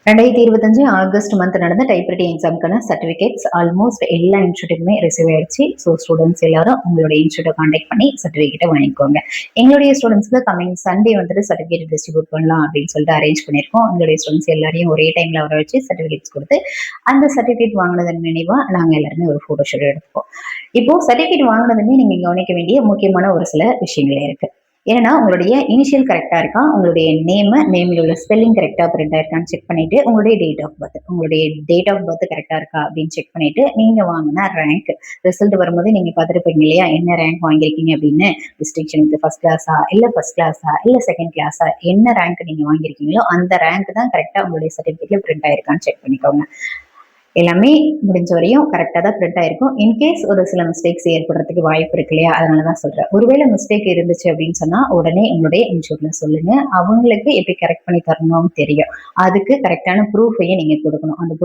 2025 August month நடந்த typewriting எக்ஸாமுக்கான certificates almost எல்லா இன்ஸ்டியூட்டுக்குமே receive ஆயிடுச்சு. ஸோ ஸ்டூடெண்ட்ஸ் எல்லாரும் உங்களுடைய இன்ஸ்டியூட்டை காண்டாக்ட் பண்ணி சர்டிஃபிகேட்டை வாங்கிக்கோங்க. எங்களுடைய ஸ்டூடெண்ட்ஸ்க்கு கமிங் சண்டே வந்துட்டு சர்டிஃபிகேட் டிஸ்ட்ரிபியூட் பண்ணலாம் அப்படின்னு சொல்லிட்டு அரேஞ்ச் பண்ணியிருக்கோம். எங்களுடைய ஸ்டூடெண்ட்ஸ் எல்லாரையும் ஒரே டைம்ல வர வச்சு சர்டிஃபிகேட்ஸ் கொடுத்து அந்த சர்டிஃபிகேட் வாங்கினதன் நினைவா நாங்கள் எல்லாருமே ஒரு ஃபோட்டோ ஷூட் எடுத்துப்போம். இப்போ சர்டிஃபிகேட் வாங்கினதுமே நீங்க கவனிக்க வேண்டிய முக்கியமான ஒரு சில விஷயங்கள் இருக்கு. ஏன்னா உங்களுடைய இனிஷியல் கரெக்டா இருக்கா, உங்களுடைய நேமில் உள்ள ஸ்பெல்லிங் கரெக்டா பிரிண்ட் ஆயிருக்கான்னு செக் பண்ணிட்டு, உங்களுடைய டேட் ஆஃப் பர்த் கரெக்டா இருக்கா அப்படின்னு செக் பண்ணிட்டு, நீங்க வாங்கின ரேங்க் ரிசல்ட் வரும்போது நீங்க பார்த்துருப்பீங்க இல்லையா, என்ன ரேங்க் வாங்கியிருக்கீங்க அப்படின்னு. டிஸ்டிங்ஷனுக்கு ஃபர்ஸ்ட் கிளாஸா இல்ல ஃபர்ஸ்ட் கிளாஸா இல்ல செகண்ட் கிளாஸா, என்ன ரேங்க் நீங்க வாங்கியிருக்கீங்களோ அந்த ரேங்க் தான் கரெக்டா உங்களுடைய சர்டிஃபிகேட்ல பிரிண்ட் ஆயிருக்கான்னு செக் பண்ணிக்கோங்க. எல்லாமே முடிஞ்ச வரையும் கரெக்டாக தான் பிரிண்ட் ஆயிருக்கும். இன்கேஸ் ஒரு சில மிஸ்டேக்ஸ் ஏற்படுறதுக்கு வாய்ப்பு இருக்கு இல்லையா, அதனால தான் சொல்றேன். ஒருவேளை மிஸ்டேக் இருந்துச்சு அப்படின்னு சொன்னா உடனே உங்களுடைய இன்ஸ்டியூட்ல சொல்லுங்க. அவங்களுக்கு எப்படி கரெக்ட் பண்ணி தரணும்னு தெரியும். அதுக்கு கரெக்டான ப்ரூஃபையும் நீங்க கொடுக்கணும். அந்த